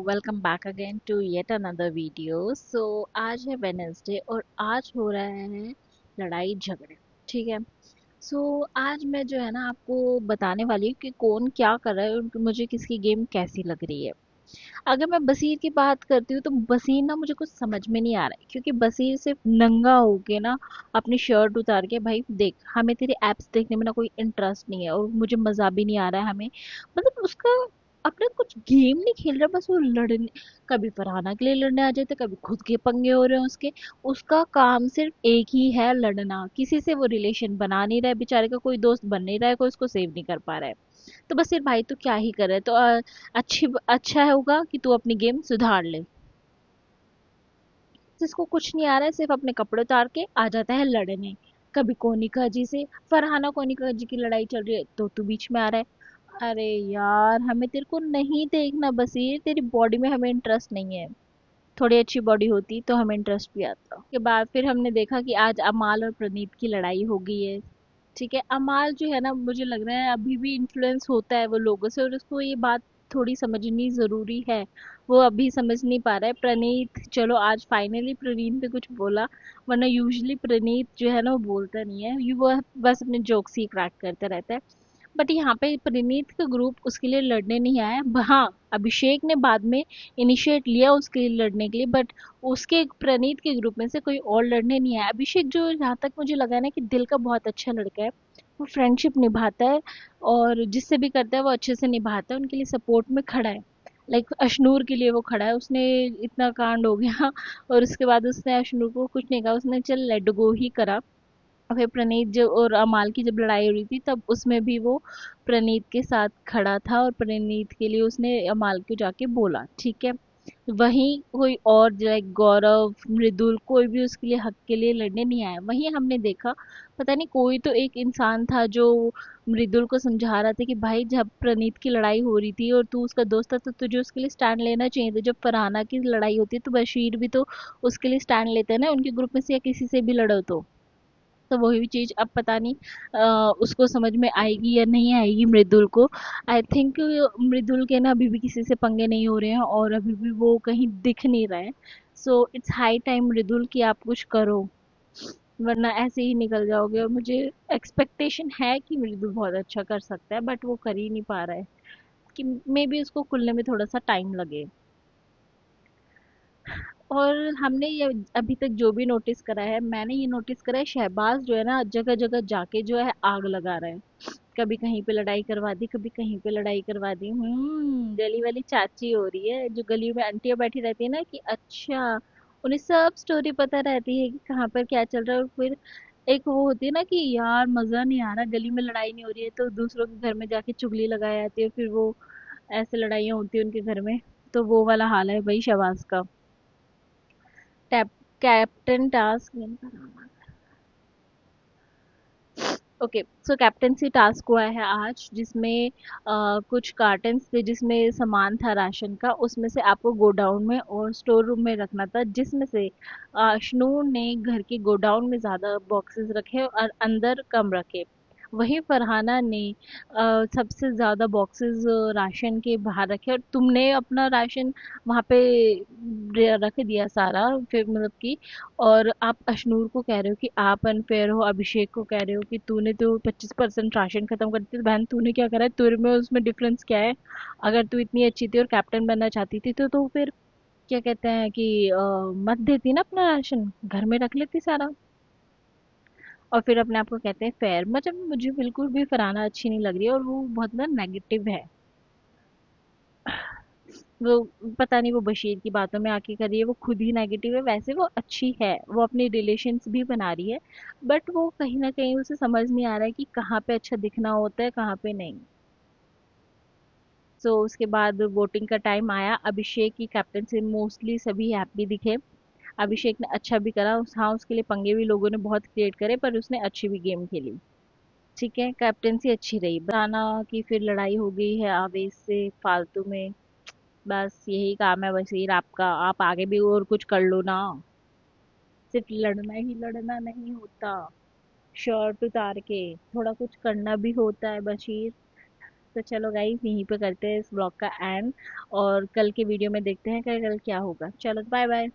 Welcome back again to yet another video. आज है Wednesday और आज हो रहा है लड़ाई झगड़े। ठीक है। आज मैं जो है ना आपको बताने वाली हूँ कि कौन क्या कर रहा है और मुझे किसकी गेम कैसी लग रही है। अगर मैं बसीर की बात करती हूँ तो बसीर ना मुझे कुछ समझ में नहीं आ रहा है, क्योंकि बसीर सिर्फ नंगा होके ना अपनी शर्ट उतार के, भाई देख हमें तेरे एप्स देखने में ना कोई इंटरेस्ट नहीं है और मुझे मजा भी नहीं आ रहा है हमें, मतलब उसका अपना कुछ गेम नहीं खेल रहा, बस वो लड़ने, कभी फरहाना के लिए लड़ने आ जाते, कभी खुद के पंगे हो रहे हैं उसके। उसका काम सिर्फ एक ही है, लड़ना। किसी से वो रिलेशन बना नहीं रहा है, बेचारे का कोई दोस्त बन नहीं रहा है, कोई उसको सेव नहीं कर पा रहा है। तो बस फिर भाई तू क्या ही करे, तो अच्छा होगा कि तू अपनी गेम सुधार ले। जिसको कुछ नहीं आ रहा है, सिर्फ अपने कपड़े उतार के आ जाता है लड़ने। कभी कोनिका जी से, फरहाना कोनिका जी की लड़ाई चल रही है तो तू बीच में आ रहा है। अरे यार, हमें तेरे को नहीं देखना बसीर, तेरी बॉडी में हमें इंटरेस्ट नहीं है। थोड़ी अच्छी बॉडी होती तो हमें इंटरेस्ट भी आता। के बाद फिर हमने देखा कि आज अमाल और प्रनीत की लड़ाई हो गई है। ठीक है, अमाल जो है ना, मुझे लग रहा है अभी भी इन्फ्लुएंस होता है वो लोगों से, और उसको ये बात थोड़ी समझनी जरूरी है। वो अभी समझ नहीं पा रहा है। प्रनीत चलो आज फाइनली प्रवीण पे कुछ बोला, वरना यूजुअली प्रनीत जो है ना वो बोलता नहीं है, वो बस अपने जोक्स ही क्रैक करता रहता है। बट यहाँ पे प्रणीत का ग्रुप उसके लिए लड़ने नहीं आया। हाँ, अभिषेक ने बाद में इनिशिएट लिया उसके लिए लड़ने के लिए, बट उसके प्रणीत के ग्रुप में से कोई और लड़ने नहीं आया। अभिषेक जो जहाँ तक मुझे लगा ना कि दिल का बहुत अच्छा लड़का है, वो फ्रेंडशिप निभाता है और जिससे भी करता है वो अच्छे से निभाता है, उनके लिए सपोर्ट में खड़ा है। लाइक अशनूर के लिए वो खड़ा है, उसने इतना कांड हो गया और उसके बाद उसने अशनूर को कुछ नहीं कहा, उसने चल लेट गो ही करा। और फिर प्रणीत जो और अमाल की जब लड़ाई हो रही थी तब उसमें भी वो प्रणीत के साथ खड़ा था और प्रणीत के लिए उसने अमाल को जाके बोला। ठीक है। वहीं कोई और लाइक गौरव, मृदुल, कोई भी उसके लिए हक के लिए लड़ने नहीं आया। वहीं हमने देखा, पता नहीं कोई तो एक इंसान था जो मृदुल को समझा रहा था कि भाई जब प्रणीत की लड़ाई हो रही थी और तू उसका दोस्त था तो तुझे उसके लिए स्टैंड लेना चाहिए था। जब फरहाना की लड़ाई होती है तो बशीर भी तो उसके लिए स्टैंड लेते हैं ना, उनके ग्रुप में से या किसी से भी लड़ो तो वही चीज अब पता नहीं उसको समझ में आएगी या नहीं आएगी मृदुल को। आई थिंक मृदुल के ना अभी भी किसी से पंगे नहीं हो रहे हैं और अभी भी वो कहीं दिख नहीं रहा है। सो इट्स हाई टाइम मृदुल कि आप कुछ करो, वरना ऐसे ही निकल जाओगे। और मुझे एक्सपेक्टेशन है कि मृदुल बहुत अच्छा कर सकता है, बट वो कर ही नहीं पा रहा है, कि मे बी उसको खुलने में थोड़ा सा टाइम लगे। और हमने ये अभी तक जो भी नोटिस करा है, मैंने ये नोटिस करा है, शहबाज जो है ना जगह जगह जाके जो है आग लगा रहा है। कभी कहीं पे लड़ाई करवा दी, कभी कहीं पे लड़ाई करवा दी। गली वाली चाची हो रही है, जो गली में आंटियां बैठी रहती है ना, कि अच्छा उन्हें सब स्टोरी पता रहती है कि कहाँ पर क्या चल रहा है। और फिर एक वो होती है ना कि यार मजा नहीं आ रहा, गली में लड़ाई नहीं हो रही है तो दूसरों के घर में जाके चुगली लगाई जाती है, फिर वो ऐसे लड़ाइयाँ होती है उनके घर में। तो वो वाला हाल है भाई शहबाज का। टैप captain task, okay. So captaincy task हुआ है आज, जिसमें कुछ कार्टन्स थे जिसमें सामान था राशन का, उसमें से आपको गोडाउन में और स्टोर रूम में रखना था, जिसमें से शनूर ने घर के गोडाउन में ज़्यादा बॉक्सेस रखे और अंदर कम रखे। वहीं फरहाना ने सबसे ज़्यादा बॉक्सेस राशन के बाहर रखे, और तुमने अपना राशन वहाँ पे रख दिया सारा, फिर मतलब कि। और आप अशनूर को कह रहे हो कि आप अनफेयर हो, अभिषेक को कह रहे हो कि तूने तो 25% राशन खत्म कर दिया, तो बहन तूने क्या करा है, तेरे में उसमें डिफरेंस क्या है? अगर तू इतनी अच्छी थी और कैप्टन बनना चाहती थी तो फिर क्या कहते हैं कि मत देती ना अपना राशन, घर में रख लेती सारा। और फिर अपने आप को कहते हैं फेयर। मतलब मुझे बिल्कुल भी फरहाना अच्छी नहीं लग रही है और वो बहुत ना नेगेटिव है। वो पता नहीं वो बशीर की बातों में आके कर रही है, वो खुद ही नेगेटिव है। वैसे वो अच्छी है, वो अपनी रिलेशंस भी बना रही है, बट वो कहीं ना कहीं उसे समझ नहीं आ रहा है कि कहाँ पे अच्छा दिखना होता है कहाँ पे नहीं। सो उसके बाद वोटिंग का टाइम आया, अभिषेक की कैप्टन से मोस्टली सभी हैप्पी दिखे। अभिषेक ने अच्छा भी करा, हाँ उसके लिए पंगे भी लोगों ने बहुत क्रिएट करे, पर उसने अच्छी भी गेम खेली। ठीक है, कैप्टेंसी अच्छी रही। बताना की फिर लड़ाई हो गई है आवेश से फालतू में। बस यही काम है वसीर आपका, आप आगे भी और कुछ कर लो ना। सिर्फ लड़ना ही लड़ना नहीं होता, शर्ट उतार के थोड़ा कुछ करना भी होता है बशीर। तो चलो गाइस यहीं पे करते हैं इस ब्लॉग का एंड, और कल के वीडियो में देखते हैं कल कल क्या होगा। चलो बाय बाय।